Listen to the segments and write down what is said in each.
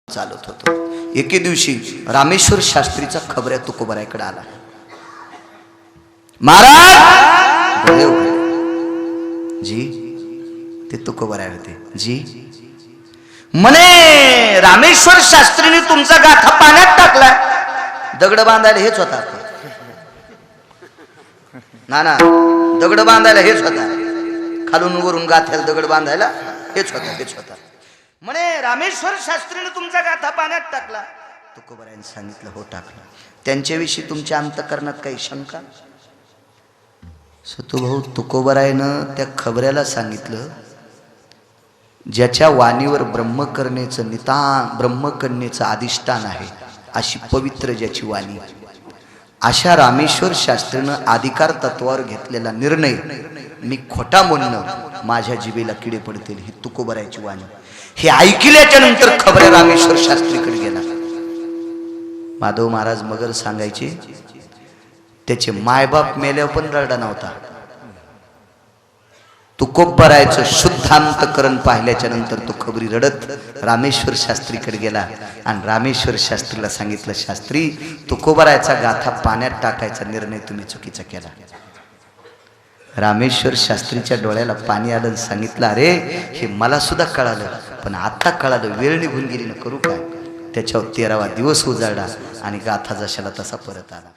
चालत होतो. एके दिवशी रामेश्वर शास्त्रीचा खबऱ्या तुकोबरायकडे आला. महाराज डोळे उघडले. जी ते तुकोबराय होते. जी म्हणे रामेश्वर शास्त्रीने तुमचा गाथा पाण्यात टाकला. दगड बांधायला हेच होता ना दगड बांधायला हेच होता. खालून वरून गाथ्याला दगड बांधायला हेच होता. म्हणे रामेश्वर शास्त्रीने तुमचा गाथा पाण्यात टाकला. तुकोबरायांनी सांगितलं हो टाकला. त्यांच्याविषयी तुमच्या अंतकरणात काही शंका? सतुभाऊ तुकोबरायनं त्या खबऱ्याला सांगितलं ज्याच्या वाणीवर ब्रह्मकन्येचं ब्रह्मकन्येचं अधिष्ठान आहे अशी पवित्र ज्याची वाणी, अशा रामेश्वर शास्त्रीनं अधिकार तत्वावर घेतलेला निर्णय मी खोटा म्हणणं माझ्या जिभेला किडे पडतील. ही तुकोबरायची वाणी. हे ऐकल्याच्या नंतर खबऱ्या रामेश्वर शास्त्रीकडे गेला. माधव महाराज मगर सांगायचे त्याचे मायबाप मेल्यावर पण रडा नव्हता. तुकोबरायचं शुद्धांतकरण पाहिल्याच्या नंतर तो खबरी रडत रामेश्वर शास्त्रीकडे गेला आणि रामेश्वर शास्त्रीला सांगितलं, शास्त्री तुकोबरायचा गाथा पाण्यात टाकायचा निर्णय तुम्ही चुकीचा केला. रामेश्वर शास्त्रीच्या डोळ्याला पाणी आलं. सांगितलं अरे हे मला सुद्धा कळालं, पण आता कळालं, वेळ निघून गेली ना, करू काय. त्याच्यावर 13वा दिवस उजाडला आणि गाथा जशाला तसा परत आला.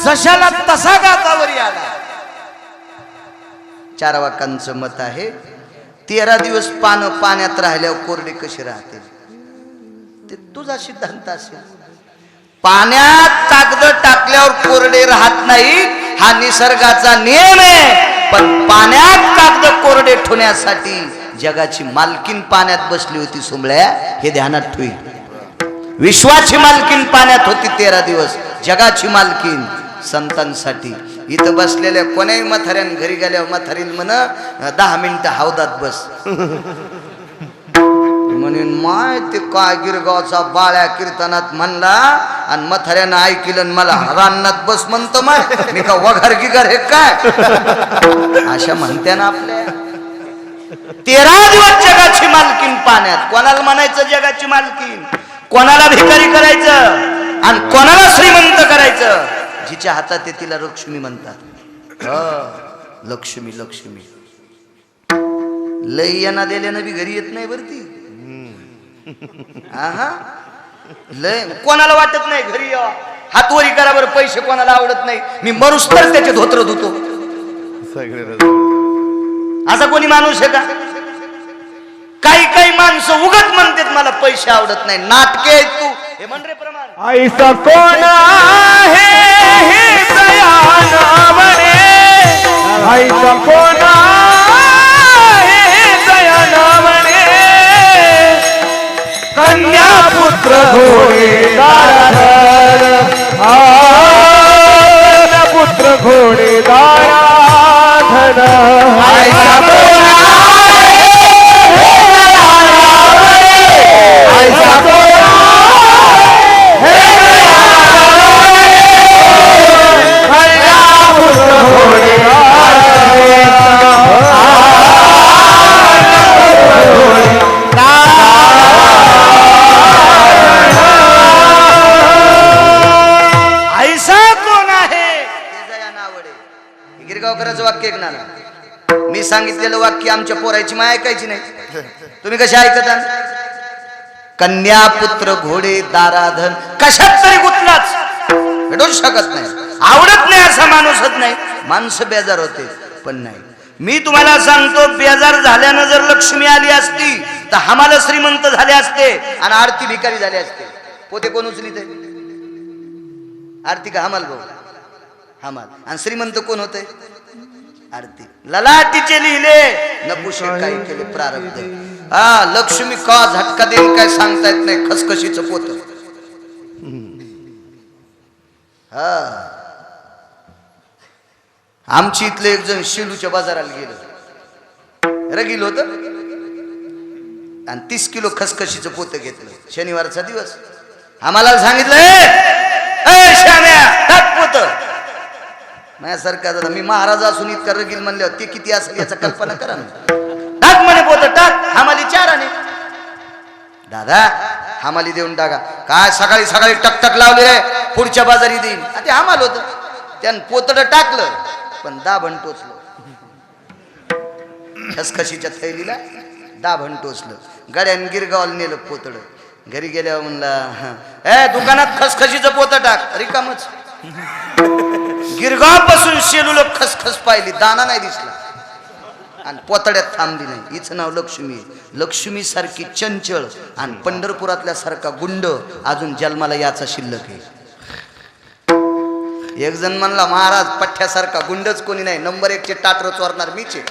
जशाला तसा गातावरी आला. 4 वाकांचं मत आहे 13 दिवस पाण्यात राहिल्यावर कोरडे कसे राहतील ते तुझा सिद्धांत असेल. पाण्यात कागद टाकल्यावर कोरडे राहत नाही हा निसर्गाचा नियम आहे. पण पाण्यात कागद कोरडे ठेवण्यासाठी जगाची मालकीन पाण्यात बसली होती. सुंबळ्या हे ध्यानात ठेवी. विश्वाची मालकीन पाण्यात होती 13 दिवस. जगाची मालकीन संतांसाठी. इथं बसलेल्या कोण्याही म्हाताऱ्यान घरी गेल्यावर म्हातारील म्हण 10 मिनिटं हौदात बस म्हणून माय ते काय गिरगावचा बाळ्या कीर्तनात म्हणला आणि म्हाताऱ्यानं ऐकलं मला रानात बस म्हणतो. माय मी का वघार गिगार हे काय अशा म्हणत्या ना आपल्या. 13 दिवस जगाची मालकीन पाण्यात. कोणाला म्हणायचं जगाची मालकीन? कोणाला भिकारी करायचं आणि कोणाला श्रीमंत करायचं? जिच्या हातात आहे तिला लक्ष्मी म्हणतात. लक्ष्मी लक्ष्मी लय यांना दिल्यानं बी घरी येत नाही बरं ती. लय कोणाला वाटत नाही घरी यावा हातवरी करा बरं. पैसे कोणाला आवडत नाही. मी मरुस तर त्याचे धोत्र धुतो. असा कोणी माणूस आहे का? काही माणसं उगत म्हणतात मला पैसे आवडत नाही. नाटके आहेत तू हे म्हण रे प्रमाण. ऐसा कोण आहे हे दयाना म्हणे. ऐसा कोण आहे हे दयाना म्हणे. कन्या पुत्र घोडे दाराधर. पुत्र घोडे दाराधर. ऐसा कोण ऐसा कोण नोकराचं वाक्य ऐकणार मी सांगितलेलं वाक्य आमच्या पोरायची माय ऐकायची नाही तुम्ही कशी ऐकता कन्या पुत्र घोडे दाराधन कशात तरी गुतलाच भेटूच शकत नाही आवडत नाही असा माणूसच नाही माणसं बेजार होते पण नाही मी तुम्हाला सांगतो बेजार झाल्यानं जर लक्ष्मी आली असती तर आम्हाला श्रीमंत झाले असते आणि आरती भिकारी झाले असते पोते कोण उचली ते आरती का हमाल भाऊ हमाल आणि श्रीमंत कोण होते आरती ललाटीचे लिहिले नपुषे काय केले प्रारब्ध हा लक्ष्मी का झटका देईल काय सांगता येत नाही खसखशीचं पोत हा आमची इथले एक जण शेलूच्या बाजाराला गेलं रगील होत आणि 30 किलो खसखशीचं पोत घेतलं शनिवारचा दिवस आम्हाला सांगितलं पोत माझ्यासारखा दादा मी महाराज असून इतका रगील म्हणल्यावर ते किती असेल याचा कल्पना करा टाक म्हणे पोत टाक हमाली 4 आणे दादा हमाली देऊन टाका काय सकाळी सकाळी टकटक लावले रे पुढच्या बाजारी देईन ते हमाल होत त्यानं पोतड टाकलं पण दाभण टोचलं खसखशीच्या थैलीला दाभण टोचलं गड्यान गिरगावला नेलं पोतड घरी गेल्यावर म्हणला दुकानात खसखशीचं पोत टाक रिकामच गिरगाव पासून शेलूला खसखस पाहिली दाना नाही दिसला आणि पोतड्यात थांबली नाही हिचं नाव लक्ष्मी आहे लक्ष्मी सारखी चंचल आणि पंढरपुरातल्या सारखा गुंड अजून जन्माला याचा शिल्लक आहे एक जण म्हणला महाराज पठ्ठ्यासारखा गुंडच कोणी नाही नंबर 1 चे टाटर चोरणार मीच आहे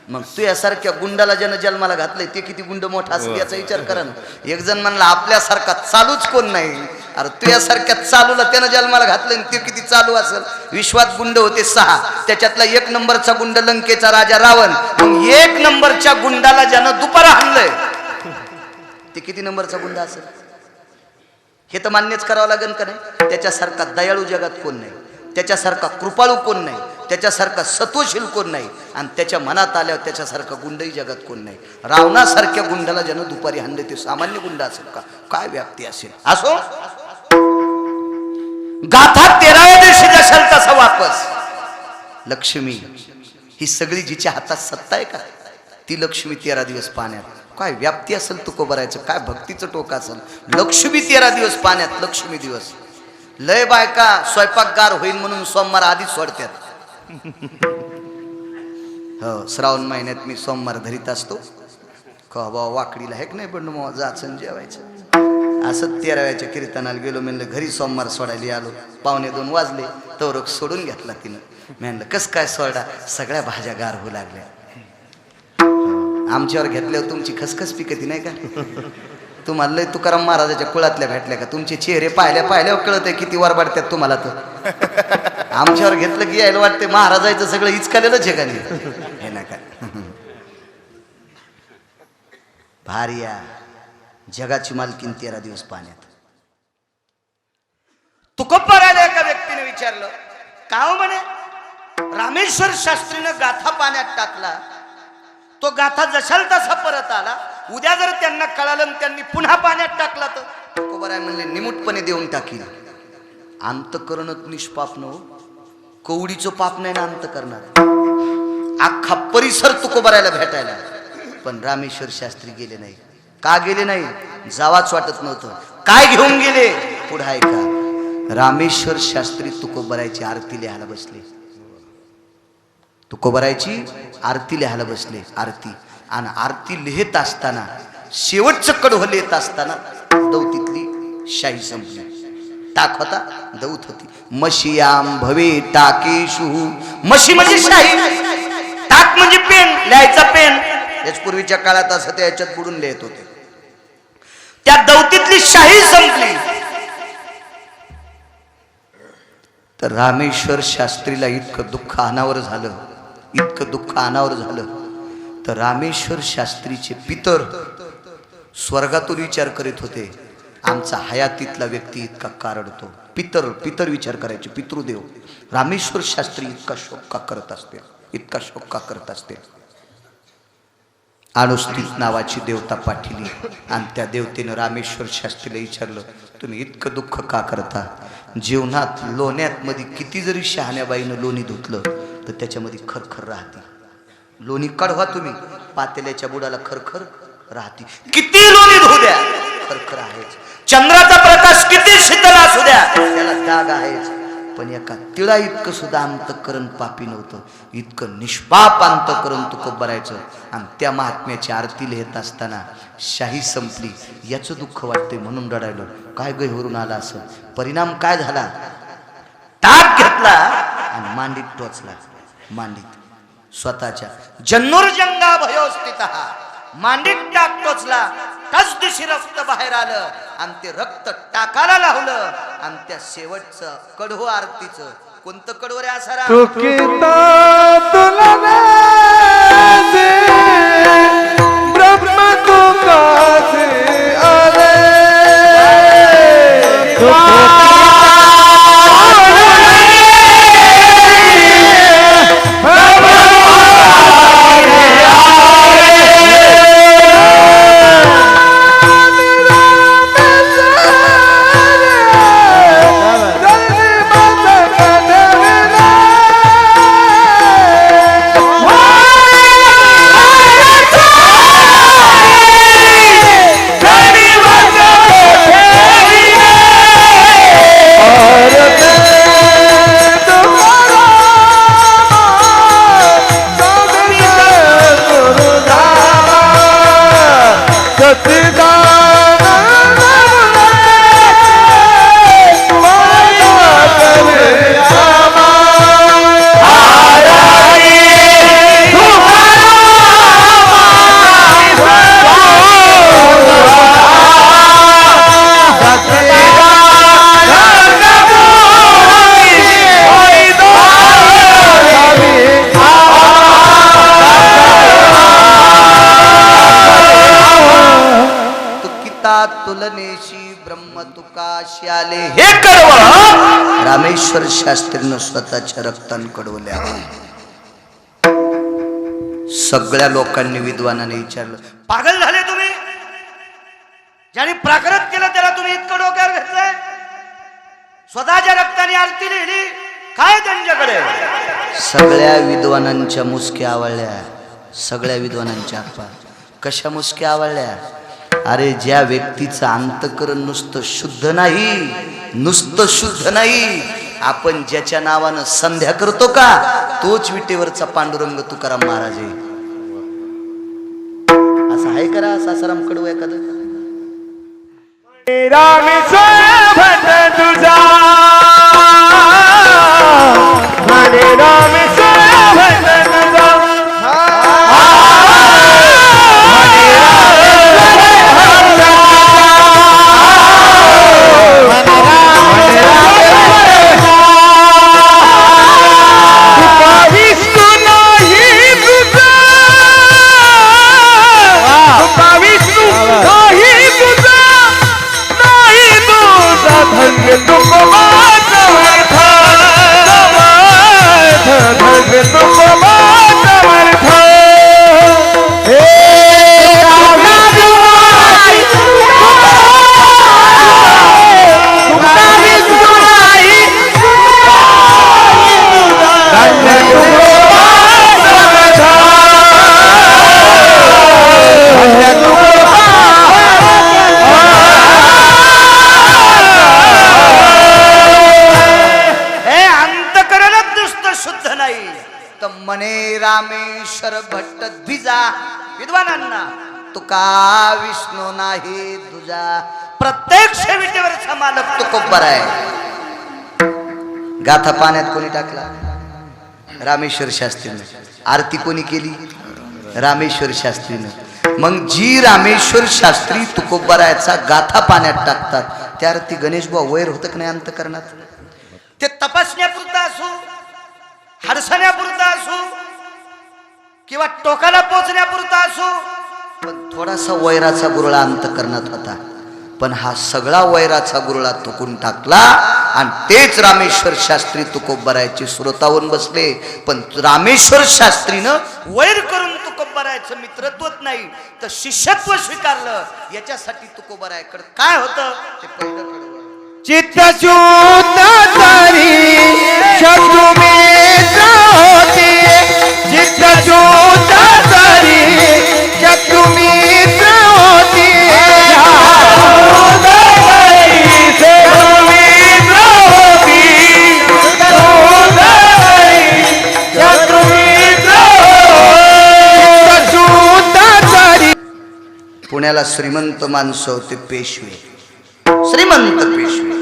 मग तू यासारख्या गुंडाला ज्यानं जन्माला घातलंय ते किती गुंड मोठा असेल याचा विचार करा ना एक जण म्हणला आपल्यासारखा चालूच कोण नाही अरे तू यासारख्या चालूला त्यानं जन्माला घातलंय ते किती चालू असेल विश्वात गुंड होते 6 त्याच्यातला 1 नंबरचा गुंड लंकेचा राजा रावण मग 1 नंबरच्या गुंडाला ज्यानं दुपारा हाणलंय ते किती नंबरचा गुंड असेल हे तर मान्यच करावं लागेल का नाही त्याच्यासारखा दयाळू जगात कोण नाही त्याच्यासारखा कृपाळू कोण नाही त्याच्यासारखा सत्वशील कोण नाही आणि त्याच्या मनात आल्यावर त्याच्यासारखा गुंडही जगात कोण नाही रावणासारख्या गुंडाला ज्यानं दुपारी हाणले ते सामान्य गुंड असेल का काय व्याप्ती असेल असो गाथा 13व्या दिवशी जशाल तसा वापस लक्ष्मी ही सगळी जिच्या हातात सत्ता आहे का ती लक्ष्मी 13 दिवस पाण्यात काय व्याप्ती असेल तुकोबरायचं काय भक्तीचं टोक असेल लक्ष्मी 13 दिवस पाण्यात लक्ष्मी दिवस लय बायका स्वयंपाकगार होईल म्हणून सोमवार आधीच सोडतात हो श्रावण महिन्यात मी सोमवार धरीत असतो का बाबा वाकडीला हे नाही पण मग जाचन जेवायचं असं 13व्याच्या कीर्तनाला गेलो म्हणलं घरी सोमवार सोडायला आलो 1:45 वाजले तो सोडून घेतला तिनं म्हणलं कस काय सोडा सगळ्या भाज्या गार होऊ लागल्या आमच्यावर घेतल्यावर तुमची खसखस पिकती नाही का तुम्हाला लय तुकाराम महाराजाच्या कुळातल्या भेटल्या का तुमचे चेहरे पाहिल्यावर कळत आहे किती वर वाढतात तुम्हाला तर आमच्यावर घेतलं की यायला वाटते महाराजाचं सगळं इचकालेलंच आहे का नाही हे नका भार्या जगाची मालकीन 13 दिवस पाण्यात तुकोबरायला एका व्यक्तीने विचारलं का म्हणे रामेश्वर शास्त्रीनं गाथा पाण्यात टाकला तो गाथा जशाल तसा परत आला उद्या जर त्यांना कळालं त्यांनी पुन्हा पाण्यात टाकला तर तुकोबराय म्हणले निमुटपणे देऊन टाकील अंतकरणच निष्पाप न कवडीचं पाप नाही ना अंत करणार अख्खा परिसर तुकोबरायला भेटायला पण रामेश्वर शास्त्री गेले नाही का गेले नाही जावाच वाटत नव्हतं काय घेऊन गेले पुढे ऐका रामेश्वर शास्त्री तुकोबरायची आरती लिहायला बसले तुकोबरायची आरती लिहायला बसले आरती आणि आरती लिहित असताना शेवटचं कडवं लिहित असताना दौतीतली शाही संपली टाक होता दौत होती मशियाम भवे टाकेशु मशी म्हणजे शाही टाक म्हणजे पेन लिहायचा पेन याच पूर्वीच्या काळात असं ते याच्यात बुडून लिहित होते त्या दौतीतली शाही संपली तर रामेश्वर शास्त्रीला इतकं दुःख अनावर झालं तर रामेश्वर शास्त्रीचे पितर स्वर्गातून विचार करीत होते आमचा हयातीतला व्यक्ती इतका कारडतो पितर विचार करायचे पितृदेव रामेश्वर शास्त्री इतका शोक का करत असते अनुष्ठित नावाची देवता पाठिली आणि त्या देवतेनं रामेश्वर शास्त्रीला विचारलं तुम्ही इतकं दुःख का करता जीवनात लोण्यात मध्ये किती जरी शहाण्याबाईनं लोणी धुतलं तर त्याच्यामध्ये खरखर राहते. लोणी काढवा तुम्ही, पातेल्याच्या बुडाला खरखर राहते. किती लोणी धुऊ द्या खरखर आहेच. चंद्राचा प्रकाश किती शीतल असू द्या त्याला डाग आहेच. पण एका तिळा इतकं सुद्धा अंतःकरण पापी नव्हतं, इतकं निष्पाप अंतःकरण तुकोबारायचं. आणि त्या महात्म्याची आरती लिहित असताना शाही संपली याचं दुःख वाटतंय म्हणून रडायलो. काय गैवरून आला असं. परिणाम काय झाला? टाक घेतला आणि मांडीत टोचला. मांडीत स्वतःच्या जन्नुर्जंगा भयोस्थित मांडीत टाक टोचला. त्याच दिवशी रक्त बाहेर आलं आणि ते रक्त टाकाला लावलं. आणि त्या शेवटचं कडवं आरतीचं कोणतं कडवं रे असारा? ब्रह्म तुकाचे आले तुलनेशी ब्रह्म तुकाशी आले. हे कडव रामेश्वर शास्त्रीनं स्वतःच्या रक्तानं कडवल्या. सगळ्या लोकांनी विद्वानाने विचारलं, पागल झाले तुम्ही? ज्याने प्राकृत केलं त्याला तुम्ही इतकं डोक्यावर घेतलंय? स्वतःच्या रक्ताने आरती लिहिली, काय त्यांच्याकडे? सगळ्या विद्वानांच्या मुसक्या आवळल्या. सगळ्या विद्वानांच्या कशा मुसक्या आवळल्या? अरे ज्या व्यक्तीचं अंतःकरण नुसतं शुद्ध नाही, नुसतं शुद्ध नाही, आपण ज्याच्या नावानं संध्या करतो का तोच विटेवरचा पांडुरंग तुकाराम महाराज आहे. असं आहे करा सासाराम कडवं एखादं? रामेश्वर भट तुझा रामेश्वर भट तुझा रामेश्वर भट्ट द्विजा विद्वानांना तुका विष्णू नाही तुझा. प्रत्यक्ष विटेवरचा मालक तुकोबर आहे. गाथा पाण्यात कोणी टाकला? रामेश्वर शास्त्रीनं. आरती कोणी केली? रामेश्वर शास्त्रीनं. मग जी रामेश्वर शास्त्री तुकोबरायचा गाथा पाण्यात टाकतात त्या आरती गणेश बुवा वैर होतं की नाही अंतःकरणात? ते तपासण्यापुरता असो, हडसण्यापुरता असो किंवा टोकाला पोचण्यापुरता असो, पण थोडासा वैराचा गुरळा अंतःकरणात होता. पण हा सगळा वैराचा गुरळा तुकून टाकला आणि तेच रामेश्वर शास्त्री तुकोबरायचे श्रोतावून बसले. पण रामेश्वर शास्त्रीनं वैर करून तुकोबरायचं मित्रत्वच नाही तर शिष्यत्व स्वीकारलं. याच्यासाठी तुकोबरायकडे काय होतं ते पहिलं कडवं. चित्त शुद्ध तरी शत्रु मित्र होती चित्त शुद्ध तरी शत्रु मित्र होती पुण्याला श्रीमंत माणसं होते पेशवे श्रीमंत पेशवे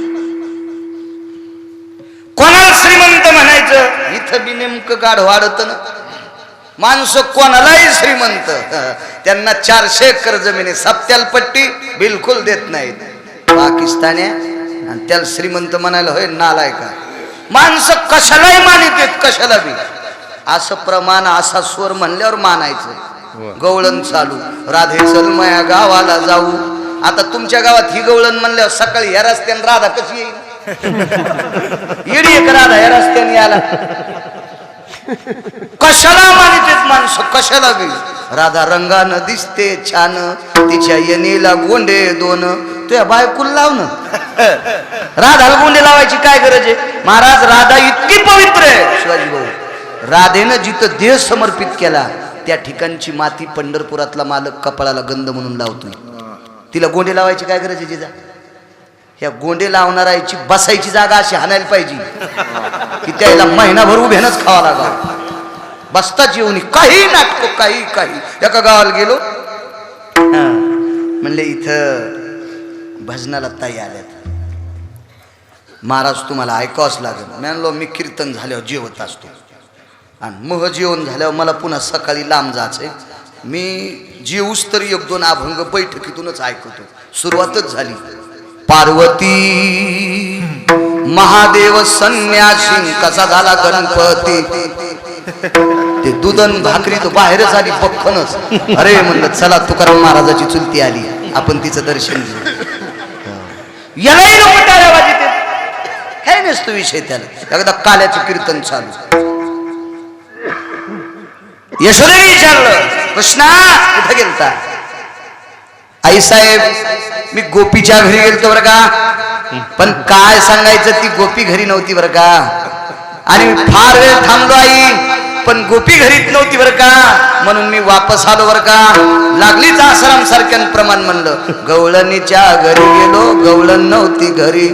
कोणाला श्रीमंत म्हणायचं इथं बी नेमकं गाढ वाढत ना माणसं कोणालाही श्रीमंत त्यांना 400 एकर जमीन सप्त्याल पट्टी बिलकुल देत नाहीत पाकिस्तान्या आणि त्याला श्रीमंत म्हणायला होय नालाय का माणसं कशालाही मानित आहेत कशाला बी असं प्रमाण असा स्वर म्हणल्यावर मानायचं गवळण चालू राधे चल माया गावाला जाऊ आता तुमच्या गावात ही गवळण म्हणल्यावर सकाळी ह्या रस्त्याने राधा कशी येईल येडी एक राधा ह्या रस्त्याने याला कशाला मानित माणसं कशाला बी राधा रंगानं दिसते छान तिच्या येणीला गोंडे दोन तुझ्या बायकुल लावणं राधाला गोंडे लावायची काय गरज आहे महाराज राधा इतकी पवित्र आहे शिवाजी भाऊ राधेनं जिथं देह समर्पित केला त्या ठिकाणची माती पंढरपुरातला मालक कपाळाला गंध म्हणून लावतोय तिला गोंडे लावायची काय गरज आहे जिजा ह्या गोंडे लावणाराची बसायची जागा अशी हाणायला पाहिजे की त्याला महिनाभर उभ्यानच खावा लागा बसताच येऊन काही नाटक काही एका गावाला गेलो म्हणले इथं भजनाला ताई आल्यात महाराज तुम्हाला ऐकावंच लागेल म्हणलो मी कीर्तन झाल्यावर जेवत असतो आणि मह जेवण झाल्यावर मला पुन्हा सकाळी लांब जायचंय मी जेऊस तर 1-2 अभंग बैठकीतूनच ऐकतो सुरुवातच झाली पार्वती महादेव संन्यासी कसा झाला गणपती ते दुधन भाकरी तो बाहेरच आली बख्खनच अरे म्हणलं चला तुकाराम महाराजाची चुलती आली आपण तिचं दर्शन घेऊ यालाही लोक टाळ्या वाजवते काय नसतो विषय त्याला एकदा काल्याचं कीर्तन चालू यशोदेने विचारलं कृष्णा कुठे गेलता आई साहेब मी गोपीच्या घरी गेलतो बरं का पण काय सांगायचं ती गोपी घरी नव्हती बरं का आणि मी फार वेळ थांबलो आई पण गोपी घरीच नव्हती बरं का म्हणून मी वापस आलो बरं का लागलीच आसाराम सारख्यान प्रमाण म्हणलं गवळणीच्या घरी गेलो गवळण नव्हती घरी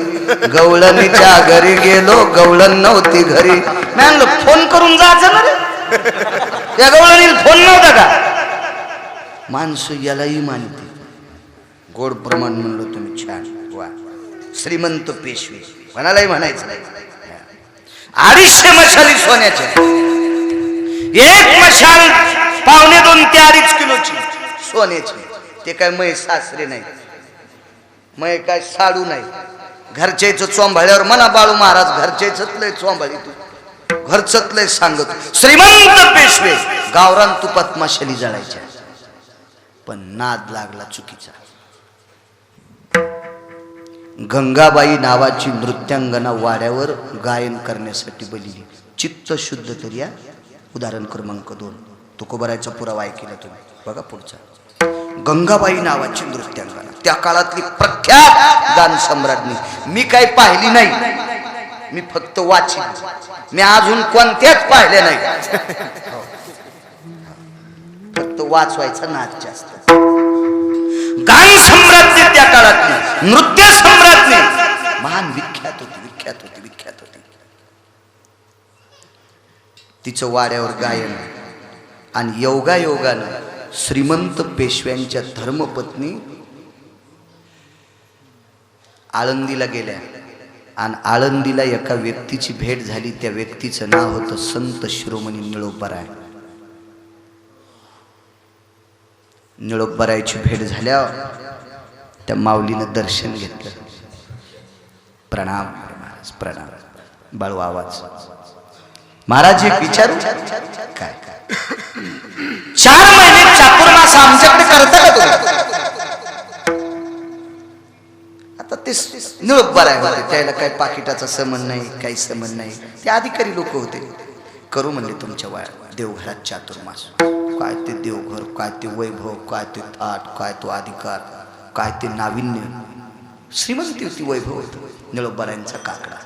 गवळणीच्या घरी गेलो गवळण नव्हती घरी मी म्हणलं फोन करून जायचं ना रे त्या गवळणीला फोन नव्हता का माणसं यालाही मानते गोड प्रमाण म्हणलं तुम्ही छान वा श्रीमंत पेशवे कोणालाही म्हणायचं नाही 250 मशाली सोन्याच्या एक मशाल 1.5-2 ते 2.5 किलोची सोन्याची ते काय मै सासरे नाही मै काय साडू नाही घरच्याच चोंभाळ्यावर म्हणा बाळू महाराज घरच्याच लय चोंभाळी तू घरचत लय सांगत श्रीमंत पेशवे गावरान तुपात मशाली जळायच्या पण नाद लागला चुकीचा गंगाबाई नावाची नृत्यांगना वाड्यावर गायन करण्यासाठी बोलली चित्त शुद्ध तरी या उदाहरण क्रमांक 2 तुकोबरायचा पुरावा ऐकला तुम्ही बघा पुढचा गंगाबाई नावाची नृत्यांगना त्या काळातली प्रख्यात गान सम्राज्ञी मी काही पाहिली नाही मी फक्त वाचली मी अजून कोणत्याच पाहिले नाही फक्त वाचवायचा नाच जास्त गान सम्राज्ञी त्या काळातली नृत्य सम्राज्ञी महान विख्यात होती तिचं वाड्यावर गायन आणि योगायोगानं श्रीमंत पेशव्यांच्या धर्मपत्नी आळंदीला गेल्या आणि आळंदीला एका व्यक्तीची भेट झाली त्या व्यक्तीचं नाव होतं संत शिरोमणी निळोबाराय निळोबारायची भेट झाल्यावर त्या माऊलीनं दर्शन घेतलं प्रणाम महाराज प्रणाम बाळू आवाज महाराज एक विचारू काय 4 महिने चातुर्मास आमच्याकडे करता का तुम्ही आता ते निळोबाराय होते त्याला काही पाकिटाचा संबंध नाही काही संबंध नाही ते अधिकारी लोक होते करू म्हणले तुमच्या देवघरात चातुर्मास काय ते देवघर काय ते वैभव काय ते थाट काय तो अधिकार काय ते नाविन्य श्रीमंती होती, वैभव होतं. निळोबारायांचा काकडा.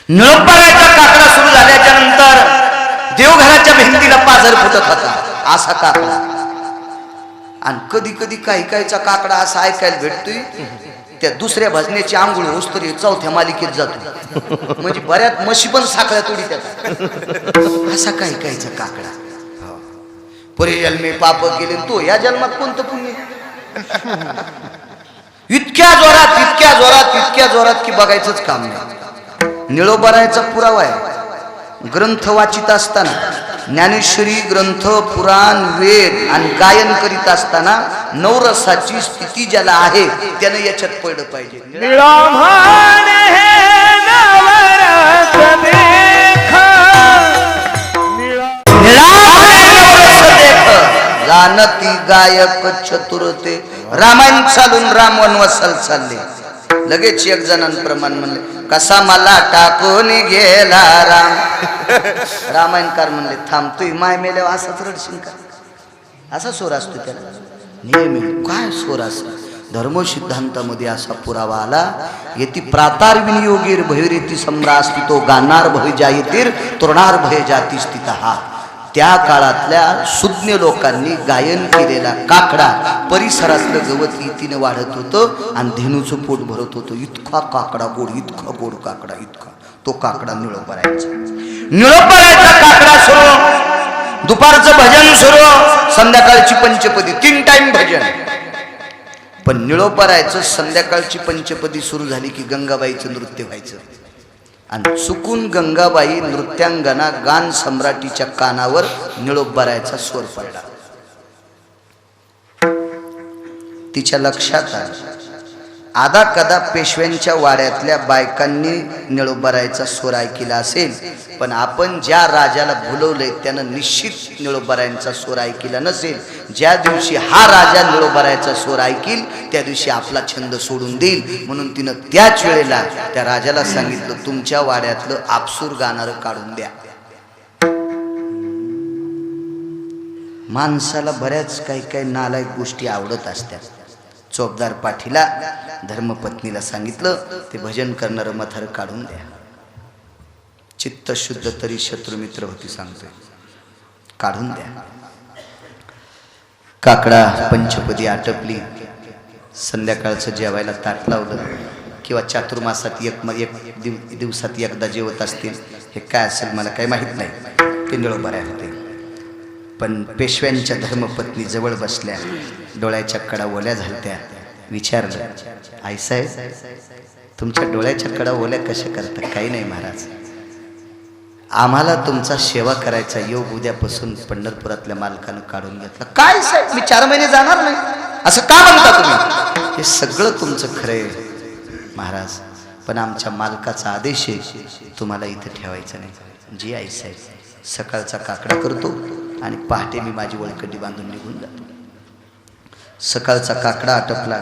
निळोबारायांचा काकडा सुरू झाल्याच्या नंतर देवघराच्या भिंतीला पाझर फुटत होता असा काकडा. आणि कधी कधी काही काहीचा काकडा असा ऐकायला भेटतोय त्या दुसऱ्या भजनेची आंघोळ होस तरी चौथ्या मालिकेत जातो. म्हणजे बऱ्याच म्हशी पण साखळ्या तोडी त्याचा असा काही काहीचा काकडा. पुरे जन्मे पाप केले तो या जन्मात कोणतं पुण्य. इतक्या जोरात इतक्या जोरात इतक्या जोरात की बघायचंच काम नाही. निळोबारायचा पुरावा आहे. ग्रंथ वाचित असताना ज्ञानेश्वरी ग्रंथ पुराण वेद आणि गायन करीत असताना नवरसाची स्थिती ज्याला आहे त्यानं याच्यात पडलं पाहिजे. जानती गायक चतुरते. रामायण चालून राम वनवासाला चालले. लगेच एक जणांप्रमाणे म्हणले कसा मला टाकून गेला राम. रामायणकार म्हणले थांबतोय माय मेल्यावर असाच रडशील का. असा स्वर असतो त्याला नेहमी. काय स्वर असतो. धर्म सिद्धांतामध्ये असा पुरावा आला. येती प्रातार विनियोगीर भैरेती सम्रास्ती तो गाणार भय जायतीर तोरणार भय जाती स्थित हा. त्या काळातल्या सुज्ञ लोकांनी गायन केलेला काकडा परिसरातलं गवत इतीने वाढत होतं आणि धेनूचं पोट भरत होतं. इतका काकडा गोड, इतका गोड काकडा, इतका. तो काकडा निळोबारायचा. निळोबारायचा काकडा सुरू. दुपारचं भजन सुरू. संध्याकाळची पंचपदी 3 टाइम भजन. पण निळोबारायचं संध्याकाळची पंचपदी सुरू झाली की गंगाबाईचं नृत्य व्हायचं. आणि चुकून गंगाबाई नृत्यांगना गान सम्राटीच्या कानावर निळोबारायचा स्वर पडला. तिच्या लक्षात आलं आदा कदा पेशव्यांच्या वाड्यातल्या बायकांनी निळोबारायचा स्वर ऐकला असेल, पण आपण ज्या राजाला बोलवलंय त्यानं निश्चित निळोबारायांचा स्वर ऐकला नसेल. ज्या दिवशी हा राजा निळोबारायचा स्वर ऐकील त्या दिवशी आपला छंद सोडून देईल. म्हणून तिनं त्याच वेळेला त्या राजाला सांगितलं तुमच्या वाड्यातलं आपसूर गाणारं काढून द्या. माणसाला बऱ्याच काही काही नालायक गोष्टी आवडत असतात. चोपदार पाठीला धर्मपत्नीला सांगितलं ते भजन करणारं मथार काढून द्या. चित्त शुद्ध तरी शत्रुमित्र होती सांगतोय. काढून द्या. काकडा पंचपदी आटपली. संध्याकाळचं जेवायला ताट लावलं किंवा चातुर्मासात एक दिवसात एकदा जेवत असतील. हे काय असेल मला काही माहीत नाही. ते निळोबाऱ्या होते. पण पेशव्यांच्या धर्मपत्नी जवळ बसल्या. डोळ्याच्या कडा ओल्या झालत्या. विचारलं आईसाहेब तुमच्या डोळ्याच्या कडा ओल्या कशा करता. काही नाही महाराज, आम्हाला तुमचा सेवा करायचा योग उद्यापासून पंढरपुरातल्या मालकानं काढून घेतला. काय साहेब मी 4 महिने जाणार नाही असं का म्हणता तुम्ही. हे सगळं तुमचं खरंय महाराज, पण आमच्या मालकाचा आदेश आहे तुम्हाला इथं ठेवायचं नाही. जी आई साहेब सकाळचा काकडा करतो आणि पहाटे मी माझी वळकटी बांधून निघून जातो. सकाळचा काकडा आटपला.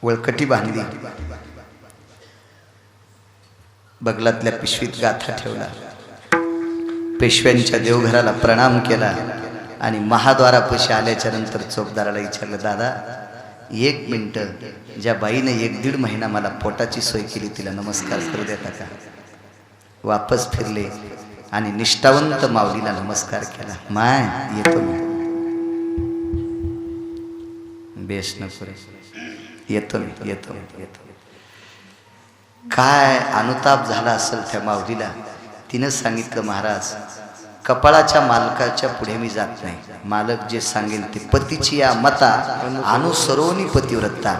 वळकटी बांधली. बगलातल्या पिशवीत गाथा ठेवला. पेशव्यांच्या देवघराला प्रणाम केला आणि महाद्वारापाशी आल्याच्या नंतर चोपदाराला विचारलं दादा 1 मिनिट ज्या बाईने 1-1.5 महिना मला पोटाची सोय केली तिला नमस्कार करू देता का. वापस फिरले आणि निष्ठावंत माऊलीला नमस्कार केला. माय येतो मी. बेस नको रे, येतो मी येतो येतो. काय अनुताप झाला असेल त्या माऊलीला. तिनं सांगितलं महाराज कपाळाच्या मालकाच्या पुढे मी जात नाही. मालक जे सांगेल ते पतीची या मता अनुसरोनी पतिव्रता.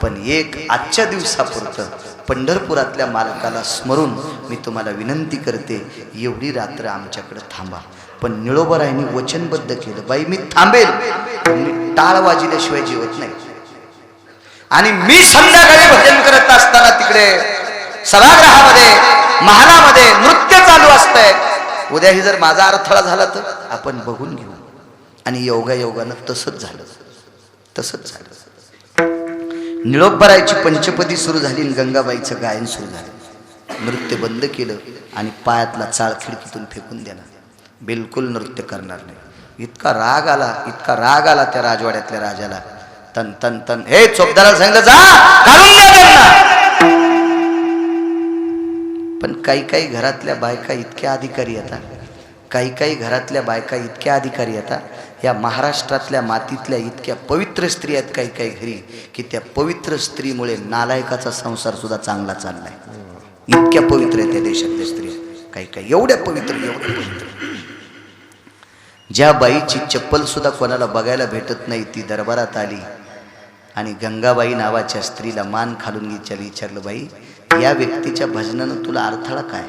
पण एक आजच्या दिवसापुरतं पंढरपुरातल्या मालकाला स्मरून मी तुम्हाला विनंती करते एवढी रात्र आमच्याकडे थांबा. पण निळोबारायांनी वचनबद्ध केलं बाई मी थांबेल, मी टाळ वाजल्याशिवाय जेवत नाही. आणि मी संध्याकाळी भजन करत असताना तिकडे सभागृहामध्ये महालामध्ये नृत्य चालू असतंय. उद्याही जर माझा अडथळा झाला तर आपण बघून घेऊ. आणि योगायोगानं तसंच झालं. तसंच झालं. निळोबारायची पंचपदी सुरू झाली आणि गंगाबाईचं गायन सुरू झालं. नृत्य बंद केलं आणि पायातला चाळ खिडकीतून फेकून दिला. बिलकुल नृत्य करणार नाही. इतका राग आला, इतका राग आला त्या राजवाड्यातल्या राजाला. तन तन तन. हे चोपदाराला सांगितलं जा काढून द्या त्यांना. पण काही काही घरातल्या बायका इतक्या अधिकारी येतात, काही काही घरातल्या बायका इतक्या अधिकारी येतात, या महाराष्ट्रातल्या मातीतल्या इतक्या पवित्र स्त्रिया आहेत काही काही घरी, की त्या पवित्र स्त्रीमुळे नालायकाचा संसार सुद्धा चांगला चाललाय. इतक्या पवित्र आहेत त्या देशातल्या स्त्रिया, काही काही एवढ्या पवित्र, एवढ्या पवित्र. ज्या बाईची चप्पल सुद्धा कोणाला बघायला भेटत नाही, ती दरबारात आली आणि गंगाबाई नावाच्या स्त्रीला मान खालून विचारलं, बाई या व्यक्तीच्या भजनानं तुला अडथळा काय?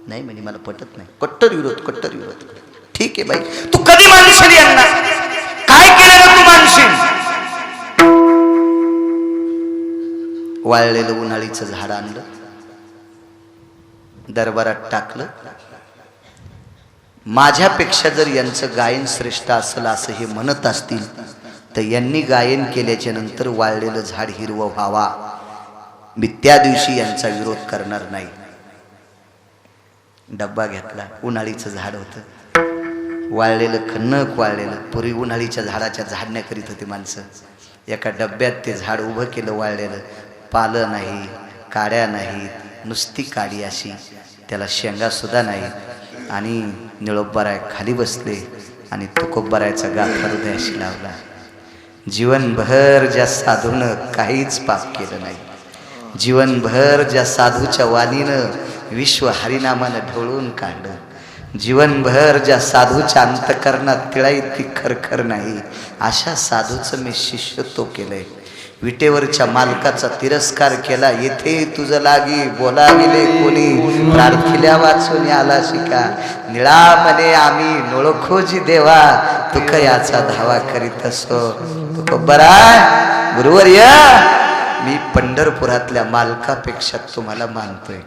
नाही म्हणे मला पटत नाही. कट्टर विरोध, कट्टर विरोध. ठीक आहे बाई, तू कधी मानशील यांना? काय केलं तू मानशील? वाळलेलं उन्हाळीचं झाड आणलं, दरबारात टाकलं. माझ्यापेक्षा जर यांचं गायन श्रेष्ठ असेल असं हे म्हणत असतील तर यांनी गायन केल्याच्या नंतर वाळलेलं झाड हिरवं व्हावा, मी त्या दिवशी यांचा विरोध करणार नाही. डब्बा घेतला, उन्हाळीचं झाड होतं, वाळलेलं खन्नक वाळलेलं. पूर्वी उन्हाळीच्या झाडाच्या झाडण्या करीत होते माणसं. एका डब्यात ते झाड उभं केलं वाळलेलं, पालं नाही, काड्या नाहीत, नुसती काडी अशी, त्याला शेंगा सुद्धा नाही. आणि निळोबाराय खाली बसले आणि तुकोबारायचा गाथा हृदयाशी लावला. जीवनभर ज्या साधूनं काहीच पाप केलं नाही, जीवनभर ज्या साधूच्या वाणीनं विश्व हरिनामानं ढवळून काढलं, जीवनभर ज्या साधूच्या अंतकरणात तिळाई ती खरखर नाही, अशा साधूचं मी शिष्यत्व केलंय. विटेवरच्या मालकाचा तिरस्कार केला, येथे तुझं लागी बोला गेले कोणी, प्रार्थिल्या वाचून आला शिका, निळा मने आम्ही नोळखोजी देवा, तुक याचा धावा करीत असो. तुक बरा गुरुवर्य, मी पंढरपुरातल्या मालकापेक्षा तुम्हाला मानतोय.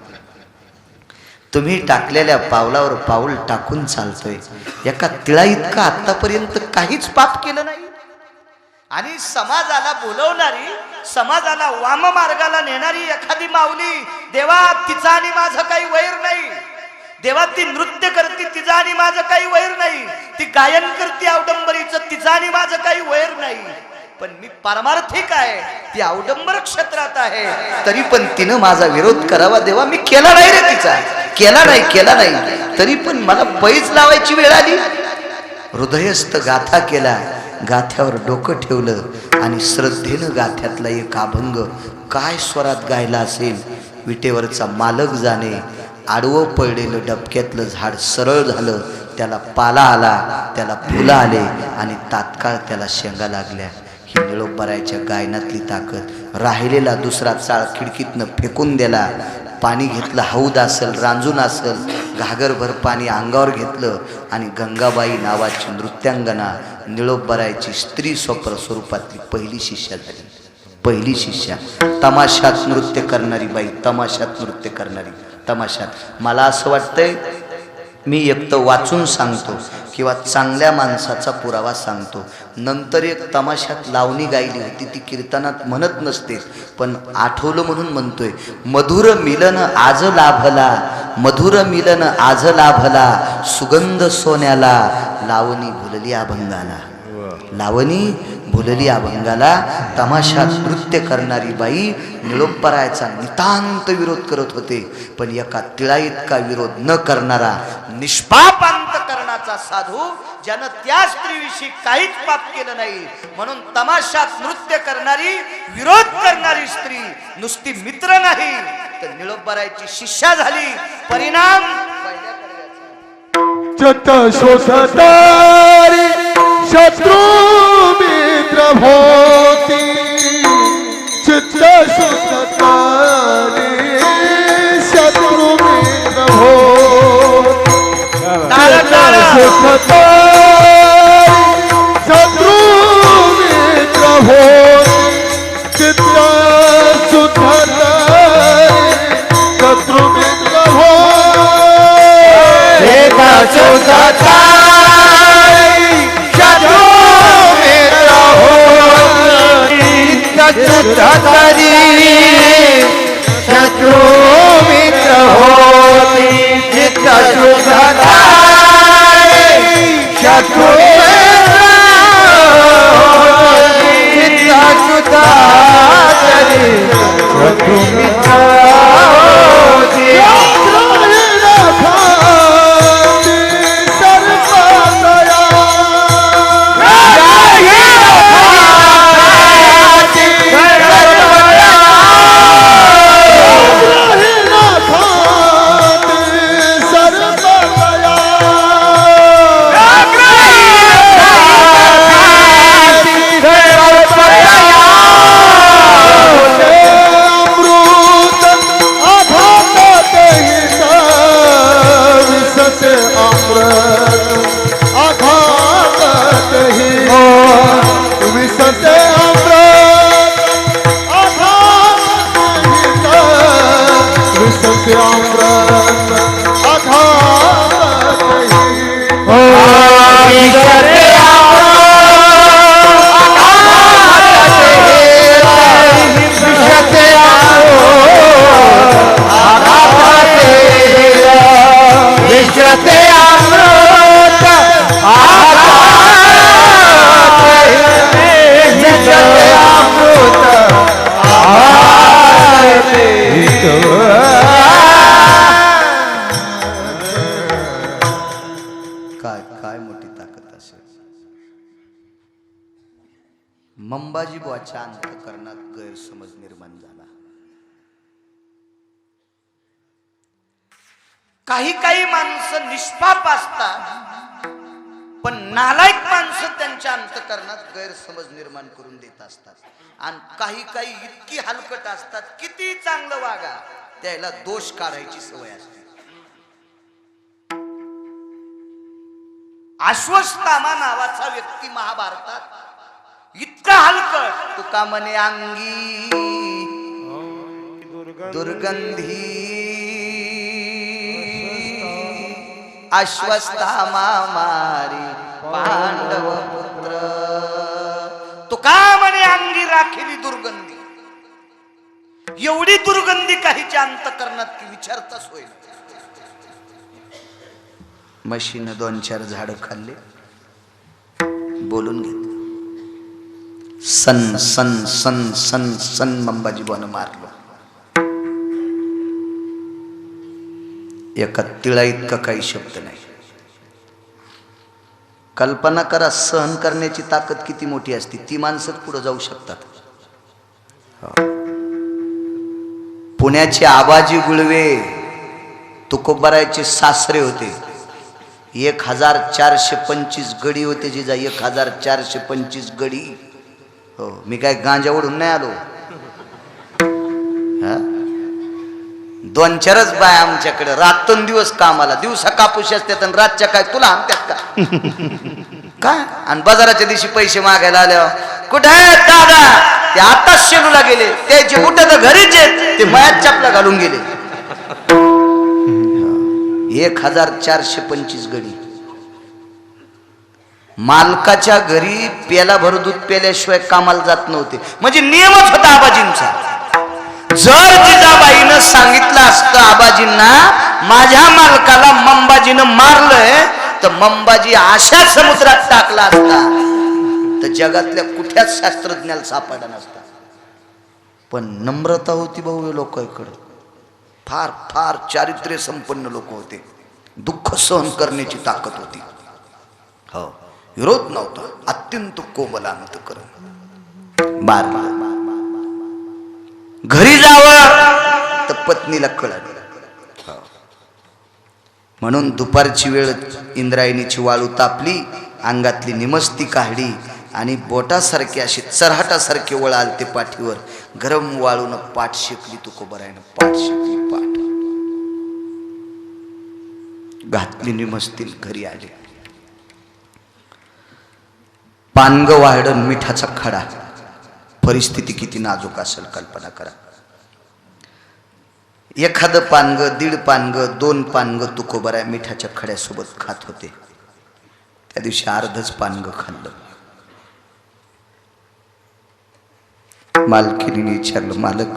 तुम्ही टाकलेल्या पावलावर पाऊल टाकून चालतोय. एका तिळा इतका आतापर्यंत काहीच पाप केलं नाही. आणि समाजाला बोलवणारी, समाजाला वाम मार्गाला नेणारी एखादी माऊली, देवा तिचा आणि माझं काही वैर नाही, देवा ती नृत्य करते तिचा आणि माझं काही वैर नाही, ती गायन करते अवडंबरीचं तिचा आणि माझं काही वैर नाही, पण मी पारमार्थिक आहे, ती अवडंबर क्षेत्रात आहे, तरी पण तिनं माझा विरोध करावा. देवा मी केला नाही रे, तिचा केला नाही, तरी पण मला पैज लावायची वेळ आली. हृदयस्थ गाथा केला, गाथ्यावर डोकं ठेवलं आणि श्रद्धेनं गाथ्यातला एक अभंग काय स्वरात गायला असेल. विटेवरचा मालक जाणे, आडवं पडलेलं डबक्यातलं झाड सरळ झालं, त्याला पाला आला, त्याला फुलं आले आणि तात्काळ त्याला शेंगा लागल्या. ही निळोबारायच्या गायनातली ताकद. राहिलेला दुसरा चाळ खिडकीतनं फेकून दिला, पाणी घेतलं, हौद असेल, रांजून असेल, घागरभर पाणी अंगावर घेतलं आणि गंगाबाई नावाची नृत्यांगना, निळोबारायची स्त्री स्वप्न स्वरूपातली पहिली शिष्या झाली. पहिली शिष्या, तमाशात नृत्य करणारी बाई, तमाशात नृत्य करणारी, तमाशात. मला असं वाटतंय मी एक तर वाचून सांगतो किंवा चांगल्या माणसाचा पुरावा सांगतो. नंतर एक तमाशात लावणी गायली होती, ती कीर्तनात म्हणत नसते पण आठवलं म्हणून म्हणतोय. मधुर मिलन आज लाभला, मधुर मिलन आज लाभला, सुगंध सोन्याला, लावणी भुलली अभंगाला, लावणी भुलली अभंगाला. तमाशात नृत्य करणारी बाई निळोबारायचा नितांत विरोध करत होते, पण एका तिळा इतका विरोध न करणारा निष्पाप अंतकरणाचा साधू, ज्यानं त्या स्त्रीविषयी काहीच पाप केलं नाही, म्हणून तमाशात नृत्य करणारी, विरोध करणारी स्त्री नुसती मित्र नाही तर निळोबारायची शिष्या झाली. परिणाम शोधतारी शत्रु मित्र होती, चित्त शोधतारी शत्रु मित्र होती, शत्रु मित्र होती, चित्त शोधतारी शत्रु मित्र होती, शत्रु मित्र होती, तरी शत्रु मित्र होती, चित्त शत्रु मित्र होती, चित्त अमृत अघात विश्रते अमृत काय काय मोठी ताकद असेल. मंबाजी बुवाच्या अंतःकरणात गैरसमज निर्माण झाला. काही काही माणसं निष्पाप असतात, पण नालायक माणसं त्यांच्या अंतःकरणात गैरसमज निर्माण करून देत असतात. आणि काही काही इतकी हलकट असतात, किती चांगलं वागा त्याला दोष काढायची सवय असते. अश्वत्थामा नावाचा व्यक्ती महाभारतात इतका हलकट, तुका म्हणे अंगी दुर्गंधी अश्वत्थामा मारी पांडव पुत्र. तुका म्हणे अंगी राखिली दुर्गंधी. एवढी दुर्गंधी काहीच्या अंतःकरणात की विचारताच होईल. म्हशीनं 2-4 झाडं खाल्ले, बोलून घेतलं. सन सन सन सन सन मंबाजी बुवानं मारलो. एका तिळा इतका काही शब्द नाही. कल्पना करा, सहन करण्याची ताकद किती मोठी असते. ती माणसं पुढे जाऊ शकतात. पुण्याचे आबाजी गुळवे तुकोबारायचे सासरे होते. 1425 गडी होते. जिजा 1425 गडी. हो, मी काय गांजा ओढून नाही आलो. 2-4च बाय आमच्याकडे रात्रंदिवस कामाला. दिवसा कापूस असतात आणि रातच्या काय तुला आणतात का काय. आणि बाजाराच्या दिवशी पैसे मागायला आल्यावर कुठे आहेत दादा, ते आताच शेलूला गेले. त्याचे कुठे तर घरीच आहेत, ते मयात चपला घालून गेले. 1425 गडी. मालकाच्या घरी प्याला भर दूध प्याल्याशिवाय कामाला जात नव्हते. म्हणजे नियमच होता आबाजींचा. जर जिजाबाईनं सांगितलं असतं आबाजींना, माझ्या मालकाला मंबाजीनं मारलंय, तर मंबाजी अशा समुद्रात टाकला असता तर जगातल्या कुठल्याच शास्त्रज्ञाला सापडला नसता. पण नम्रता होती भाऊ लोकांकडे. फार फार चारित्र्य संपन्न लोक होते. दुःख सहन करण्याची ताकद होती. हो, विरोध नव्हता. अत्यंत कोमल अंतःकरण. मारला. घरी जावं तर पत्नीला कळलं. म्हणून दुपारची वेळ इंद्रायणीची वाळू तापली, अंगातली निमस्ती काढली आणि बोटासारखी अशी चरहाटासारखे वळ आलते पाठीवर. गरम वाळून पाठ शेकली तुकोबारायनं. पाठ शेकली. पाठ घातली निमस्ती. घरी आले. पानग वाढण मिठाचा खडा. परिस्थिती किती नाजूक असेल कल्पना करा. एखादं पानग, 1.5 पानग, 2 पानग तुकोबाराय मिठाच्या खड्यासोबत खात होते. त्या दिवशी अर्धच पानग खाल्लं. मालकीने विचारलं, मालक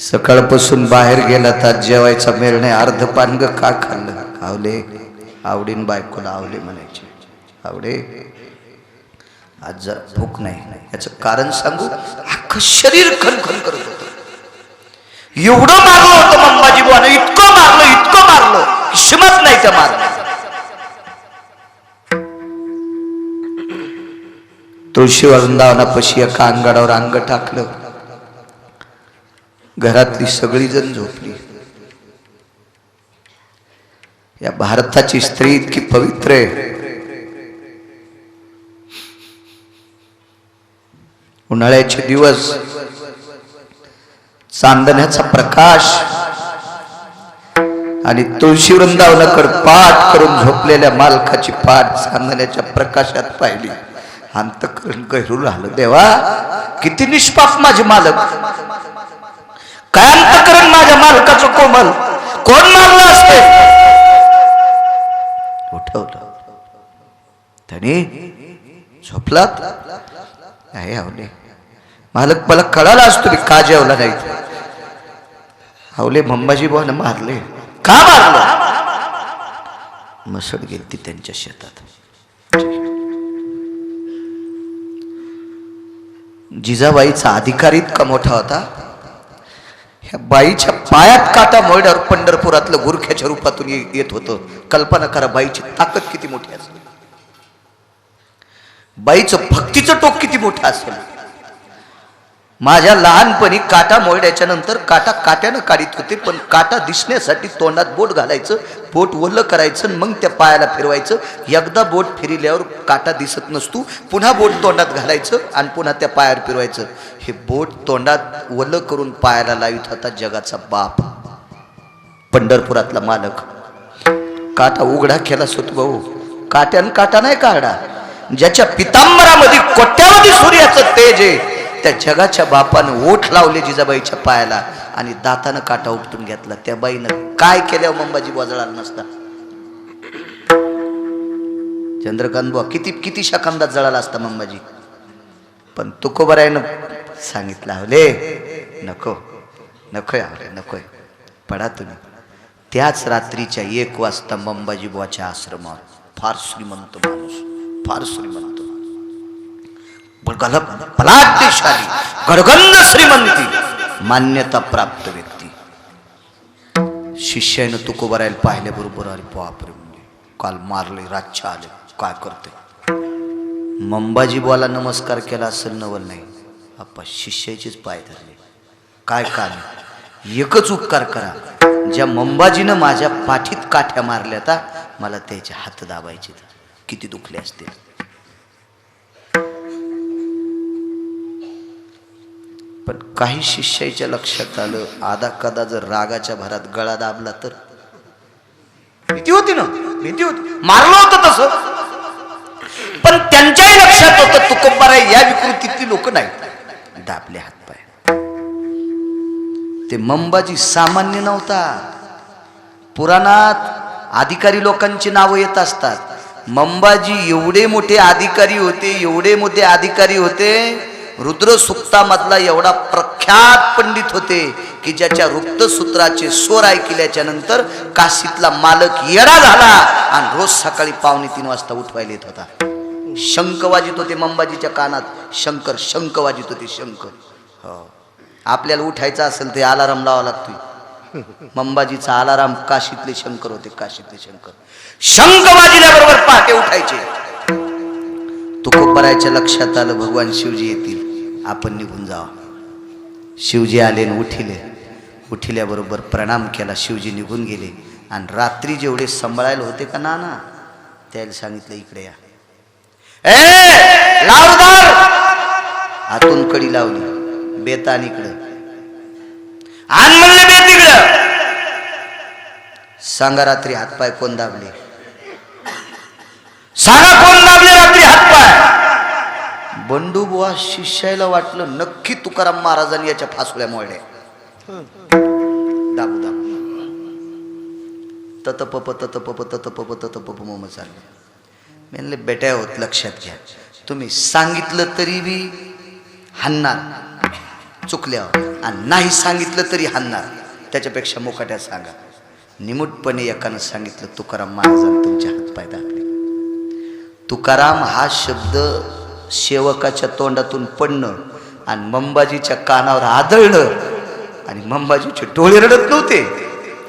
सकाळपासून बाहेर गेला तर जेवायचा मेळ नाही, अर्ध पानग का खाल्लं? आवले, आवडीन बायकोला आवले म्हणायचे. आवडे, आज जरा भूक नाही. याचं कारण सांगू? अख्खं शरीर खणखण करत होतं. एवढं मारलं होतं मंबाजी बुवानं. इतकं मारलं किस्मत नाही त्या मारलं. तुळशी वृंदावनापाशी एका अंगाडावर अंग टाकलं. घरातली सगळी जण झोपली. या भारताची स्त्री इतकी पवित्र आहे. उन्हाळ्याचे दिवस, चांदण्याचा प्रकाश आणि तुळशी वृंदावनाकडे पाठ करून झोपलेल्या मालकाची पाठ चांदण्याच्या प्रकाशात पाहिली. अंतःकरण गहिरू राहिलं. देवा, किती निष्पाप माझे मालक. काय अंतकरण माझ्या मालकाचं कोमल, कोण मारलं असते? उठवलं त्याने, झोपलात नाही आवले. मालक मला कळाला असतो मी का जेवला नाही. आवले मंबाजी बुवानं मारले. का मारलं? मसड गेली त्यांच्या शेतात. जिजाबाईचा अधिकारी इतका मोठा होता, ह्या बाईच्या पायात काटा मोडल्यावर पंढरपुरातलं गुरख्याच्या रूपातून येत होतं. कल्पना करा बाईची ताकद किती मोठी असेल, बाईचं भक्तीचं टोक किती मोठं असेल. माझ्या लहानपणी काटा मोडल्याच्या नंतर काटा काट्यानं काढीत होते, पण काटा दिसण्यासाठी तोंडात बोट घालायचं, बोट ओलं करायचं, मग त्या पायाला फिरवायचं. एकदा बोट फिरल्यावर काटा दिसत नसतो, पुन्हा बोट तोंडात घालायचं आणि पुन्हा त्या पायावर फिरवायचं. हे बोट तोंडात ओलं करून पायाला लावित होता जगाचा बाप, पंढरपुरातला मालक. काटा उघडा केला सोत भाऊ, काट्यान काटा नाही काढा. ज्याच्या पितांबरामध्ये कोट्यावधी सूर्याचं तेज आहे, त्या जगाच्या बापानं ओठ लावले जिजाबाईच्या पायाला आणि दातानं काटा उपटून घेतला. त्या बाईनं काय केल्यावर मंबाजी वजळाला नसता. चंद्रकांत बुवा किती किती शकंदात जळाला असता मंबाजी, पण तुकोबरायनं सांगितलं आवले नको नकोय, आवले नकोय, पडा तुम्ही. त्याच रात्रीच्या 1 वाजता मंबाजी बुवाच्या आश्रमात, फार श्रीमंत माणूस, फार श्रीमंत, बलाढ्यशाली, गडगंध श्रीमंती, मान्यता प्राप्त व्यक्ती. शिष्यानं तुकोबरायला पाहिल्याबरोबर अरे बापरे म्हणजे काल मारले, रातच्या आले, काय करते. मंबाजी बुवाला नमस्कार केला असेल नवल नाही, आप्पा शिष्याचेच पाय धरले. काय काम, एकच उपकार करा, ज्या मंबाजीनं माझ्या पाठीत काठ्या मारल्या आता मला त्याचे हात दाबायचे, किती दुखले असतील. पण काही शिष्याच्या लक्षात आलं, आधा कदा जर रागाच्या भरात गळा दाबला तर भीती होती ना, भीती होती, मारलं होतं तसं. पण त्यांच्याही लक्षात होतं तुकोबाराय या विकृतीतली लोक नाही. दाबले हातपाय. ते मंबाजी सामान्य नव्हता. पुराणात अधिकारी लोकांची नावं येत असतात. मंबाजी एवढे मोठे अधिकारी होते, एवढे मोठे अधिकारी होते, रुद्र सुक्तामधला एवढा प्रख्यात पंडित होते की ज्याच्या वृत्तसूत्राचे स्वर ऐकल्याच्या नंतर काशीतला मालक येडा झाला आणि रोज सकाळी 2:45 वाजता उठवायला येत होता. शंख वाजित होते मंबाजीच्या कानात, शंकर शंख वाजित होते, शंख. हो, आपल्याला उठायचं असेल ते अलाराम लावा लागतोय. मंबाजीचा अलाराम काशीतले शंकर होते, काशीतले शंकर. शंख वाजल्याबरोबर पहाटे उठायचे. तुकोबरायच्या लक्षात आलं भगवान शिवजी येतील, आपण निघून जावा. शिवजी आले आणि उठिले. उठिल्याबरोबर प्रणाम केला, शिवजी निघून गेले. आणि रात्री जेवढे सांभाळायला होते का नाना, त्याला सांगितलं इकडे या. ए लावदार, आतून कडी लावली, बेतान इकडं आण म्हणलं, बेत इकडं. सांगा रात्री हातपाय कोण दाबले, सांगा कोण दाबले रात्री हातपाय. बंडू बुवा शिष्याला वाटलं नक्की तुकाराम महाराजांनी याच्या फासुल्या मोडल्या. दाबू दाबू ततपप ततपप ततपप ततपप मम चालले. म्हणले बेटा होत, लक्षात घ्या, तुम्ही सांगितलं तरी बी हाणणार चुकल्यावर, आणि नाही सांगितलं तरी हाणणार. त्याच्यापेक्षा मोकाट्या सांगा. निमूटपणे एकानं सांगितलं तुकाराम महाराजांनी तुमचे हातपाय दाबले. तुकाराम हा शब्द सेवकाच्या तोंडातून पडणं आणि मंबाजीच्या कानावर आदळणं, आणि मंबाजीचे डोळे रडत नव्हते,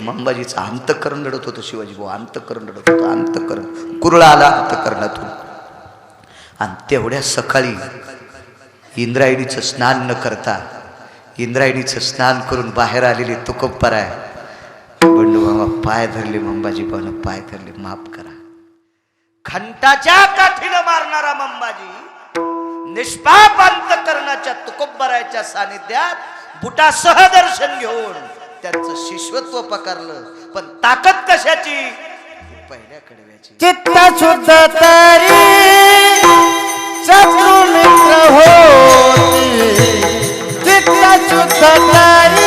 मंबाजीचं अंतःकरण रडत होतं. शिवाजी भाऊ अंतःकरण रडत होतं, अंतःकरण कुरळा आला अंतःकरणातून. आणि तेवढ्या सकाळी इंद्रायणीचं स्नान न करता, इंद्रायणीचं स्नान करून बाहेर आलेले तुकोबराय बंडू बाबा पाय धरले, मंबाजी भाऊनं पाय धरले, माफ करा. खंटाच्या काठीनं मारणारा मंबाजी निष्पाप अंतःकरणाच्या तुकोबरायच्या सानिध्यात बुटासह दर्शन घेऊन त्यांचं शिष्यत्व पकारलं. पण ताकद कशाची, पहिल्या कडव्याची. चित्त शुद्ध तरी शत्रू मित्र होती, चित्त शुद्ध तरी